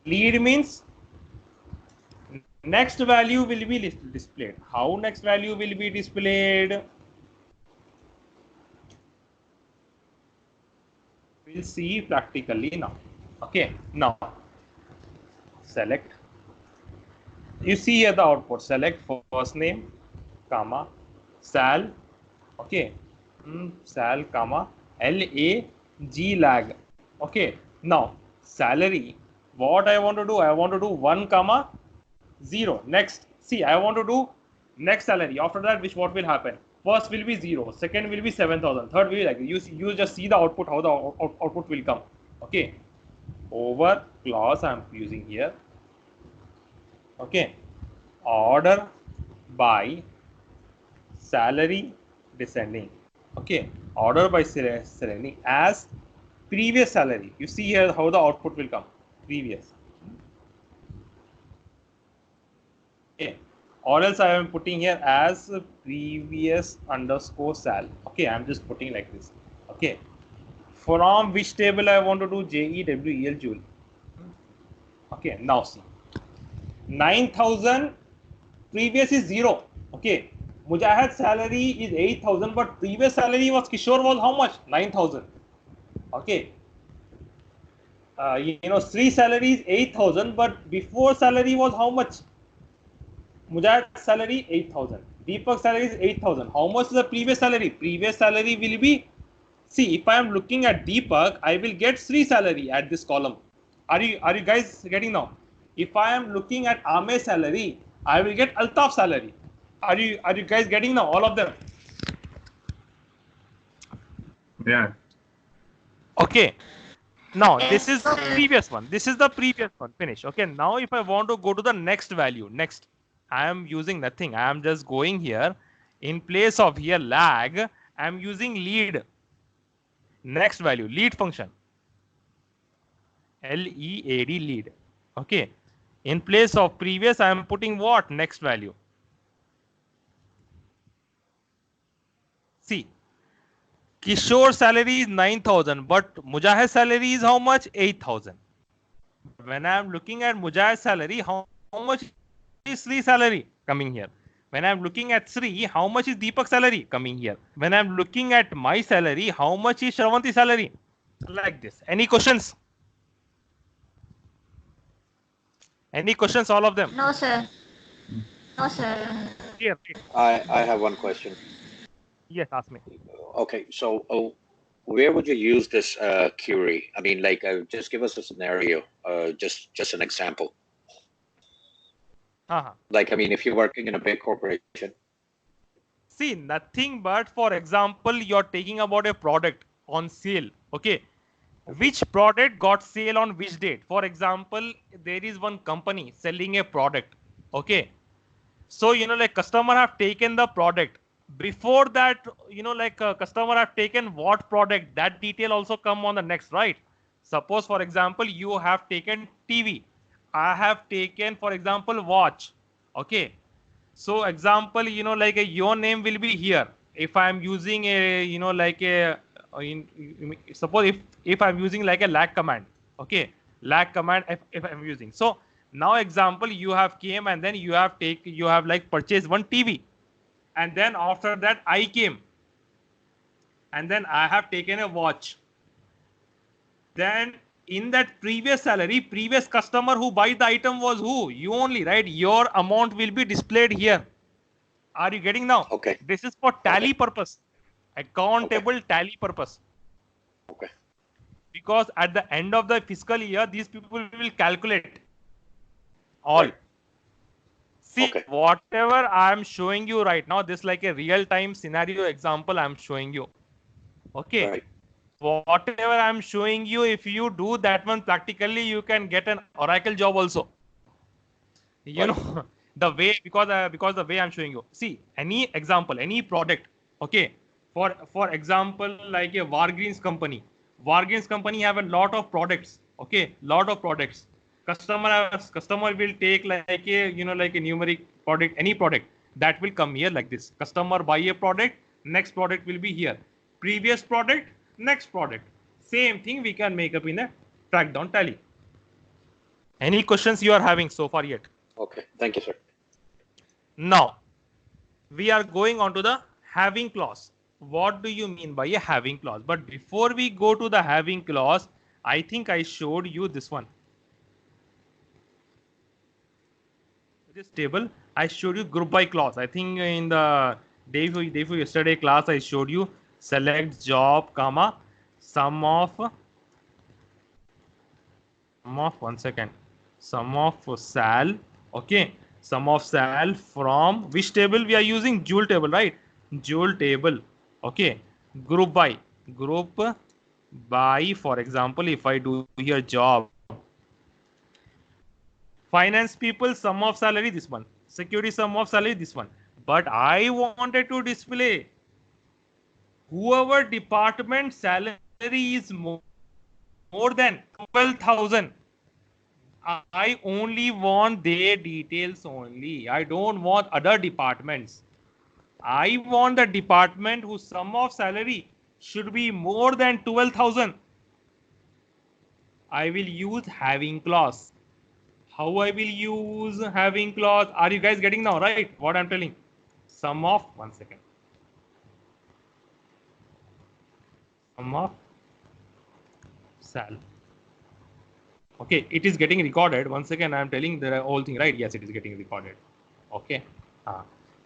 Lead means next value will be displayed. How next value will be displayed? We'll see practically now. Okay, now select. You see here the output. Select first name, comma, sal. Okay, sal, comma, lag lag. Okay, now salary. What I want to do? I want to do 1 comma 0. Next, see, I want to do next salary. After that, what will happen? First will be 0, second will be 7,000, third will be like you just see the output, how the output will come. Okay, over clause I am using here. Okay, order by salary descending. Okay, order by salary as previous salary. You see here how the output will come. Previous. Okay, or else I am putting here as previous underscore sal. Okay, I am just putting like this. Okay, from which table I want to do JEWEL joule. Okay, now see 9,000 previous is 0. Okay, Mujahid salary is 8,000, but previous salary was Kishore was how much? 9,000. Okay, Sri salary is 8,000, but before salary was how much? Mujahid salary 8,000. Deepak salary is 8,000. How much is the previous salary? Previous salary will be, see, if I am looking at Deepak, I will get Sri salary at this column. Are you guys getting now? If I am looking at Ame salary, I will get Altaf salary. Are you guys getting now? All of them. Yeah. Okay. Now this is previous one. This is the previous one. Finish. Okay. Now if I want to go to the next value, next, I am using nothing. I am just going here. In place of here lag, I am using lead. Next value, lead function. LEAD lead. Okay. In place of previous, I am putting what? Next value. See, Kishore salary is 9,000, but Mujahid salary is how much? 8,000. When I am looking at Mujahid's salary, how much is Sri salary coming here? When I am looking at Sri, how much is Deepak salary coming here? When I am looking at my salary, how much is Shravanti salary? Like this. Any questions? Any questions? All of them? No, sir. No, sir. Here. I have one question. Yes, ask me. Okay, so where would you use this query? I mean, like, just give us a scenario, just an example. Like, I mean, if you're working in a big corporation. See, nothing but, for example, you're taking about a product on sale. Okay. Which product got sale on which date? For example, there is one company selling a product. Okay. So, like customer have taken the product. Before that, customer have taken what product, that detail also come on the next, right? Suppose, for example, you have taken TV. I have taken, for example, watch. Okay. So example, your name will be here. If I am using a, suppose if I'm using like a lag command. Okay. Lag command if I'm using. So now example, you have came and then you have like purchased one TV. And then after that I came. And then I have taken a watch. Then in that previous salary, previous customer who buy the item was who? You only, right? Your amount will be displayed here. Are you getting now? Okay. This is for tally purpose. Account table tally purpose. Okay. Because at the end of the fiscal year, these people will calculate all. Right. See, whatever I am showing you right now, this like a real-time scenario example I am showing you. Okay. Right. Whatever I am showing you, if you do that one practically, you can get an Oracle job also. You know, the way, because the way I'm showing you. See, any example, any product. Okay. For example, like a Wargreens company. Wargreens company have a lot of products. Okay. Lot of products. Customer will take like a, like a numeric product, any product that will come here like this. Customer buy a product, next product will be here. Previous product, next product. Same thing we can make up in a track down tally. Any questions you are having so far yet? Okay, thank you, sir. Now, we are going on to the having clause. What do you mean by a having clause? But before we go to the having clause, I think I showed you this one. This table, I showed you group by clause. I think in the day before yesterday class, I showed you select job, comma, sum of 1 second, sum of sal, okay, sum of sal from which table we are using? Joule table, right? Joule table, okay. Group by, for example, if I do here job, finance people, sum of salary, this one, security sum of salary, this one. But I wanted to display whoever department salary is more than 12,000. I only want their details only. I don't want other departments. I want the department whose sum of salary should be more than 12,000. I will use having clause. How I will use having clause? Are you guys getting now, right? What I'm telling? Sum of 1 second. Sum of sal. Okay, it is getting recorded. Once again, I am telling the whole thing, right? Yes, it is getting recorded. Okay.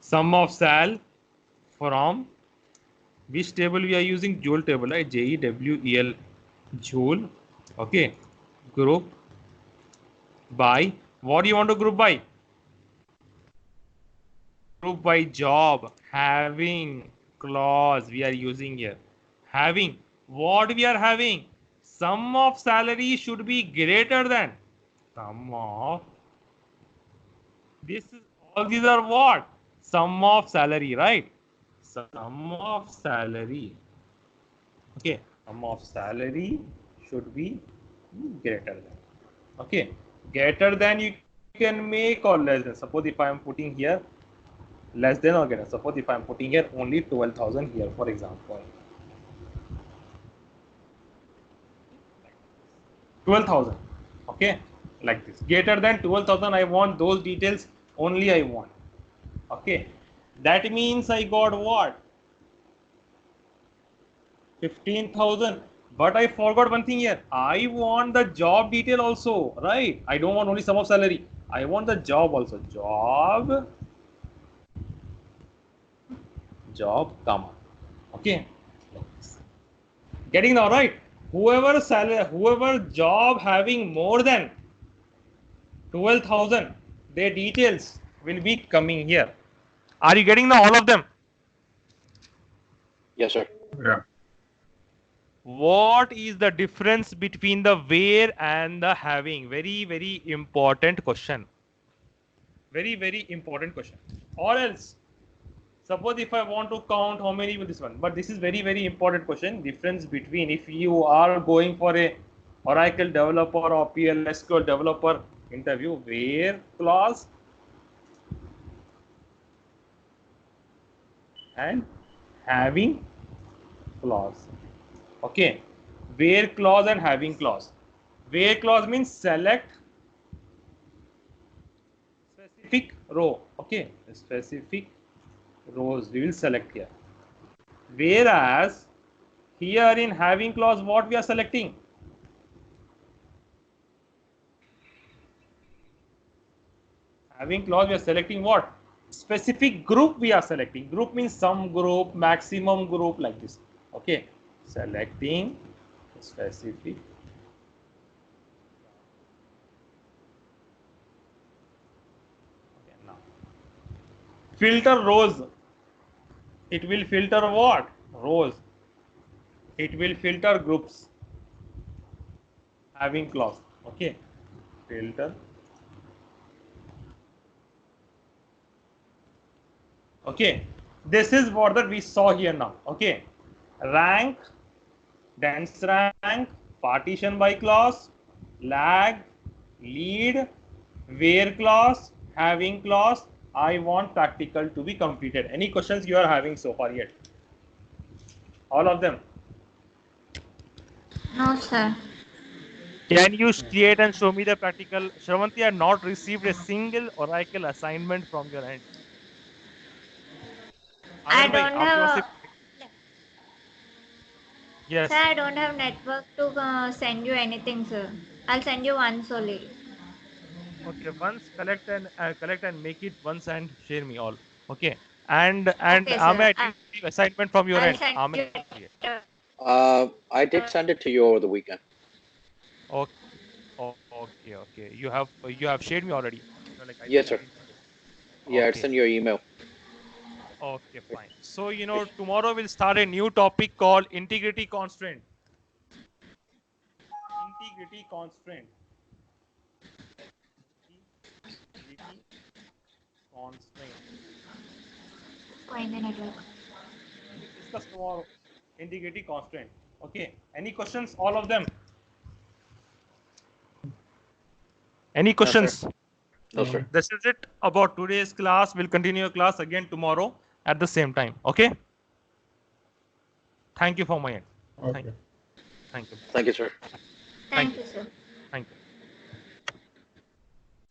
Sum of sal from which table we are using? Joule table, right? JEWEL, Joule. Okay. Group by, what do you want to group by? Group by job, having clause we are using here. Having, what we are having? Sum of salary should be greater than sum of, this is, all these are what? Sum of salary, right? Sum of salary. Okay, sum of salary should be greater than. Okay, greater than you can make or less than. Suppose if I am putting here less than or greater. Suppose if I am putting here only 12,000 here, for example. 12,000. Okay, like this. Greater than 12,000, I want those details only I want. Okay, that means I got what? 15,000. But I forgot one thing here. I want the job detail also, right? I don't want only sum of salary. I want the job also. Job, comma. Okay. Getting now, right? Whoever salary, whoever job having more than 12,000, their details will be coming here. Are you getting now all of them? Yes, sir. Yeah. What is the difference between the where and the having? Very, very important question. Very, very important question. Or else, suppose if I want to count how many with this one, but this is very, very important question. Difference between, if you are going for a Oracle developer or PLSQL developer interview, where clause and having clause. Okay, where clause and having clause. Where clause means select specific row. Okay, specific rows we will select here. Whereas here in having clause, what we are selecting? Having clause, we are selecting what? Specific group we are selecting. Group means some group, maximum group, like this. Okay, selecting specific. Okay, now filter rows. It will filter what? Rows. It will filter groups. Having clause. Okay, filter. Okay, this is what that we saw here now. Okay, rank, dense rank, partition by clause, lag, lead, where clause, having clause. I want practical to be completed. Any questions you are having so far yet? All of them? No, sir. Can you create and show me the practical? Shravanti, I have not received a single Oracle assignment from your end. I Agar bhai, don't आपके पास have. से- Yes. Sir, I don't have network to send you anything, sir. I'll send you once only. Okay. Once collect and make it once and share me all. Okay. And Okay, Ame, sir. I didn't receive assignment from your I'll end. send Ame, you. I did send it to you over the weekend. okay. Okay. You have shared me already. You're like, I Yes, think I sir. didn't see it. Yeah, it's Okay. in your email. Okay, fine. So, tomorrow we'll start a new topic called integrity constraint. Integrity constraint. Integrity constraint. Find the network. We'll discuss tomorrow. Integrity constraint. Okay. Any questions? All of them. Any No, sir. questions? No, sir. This is it about today's class. We'll continue class again tomorrow at the same time. Okay. Thank you for my end. Okay. Thank you. Thank you, sir. Thank you, sir. Thank you.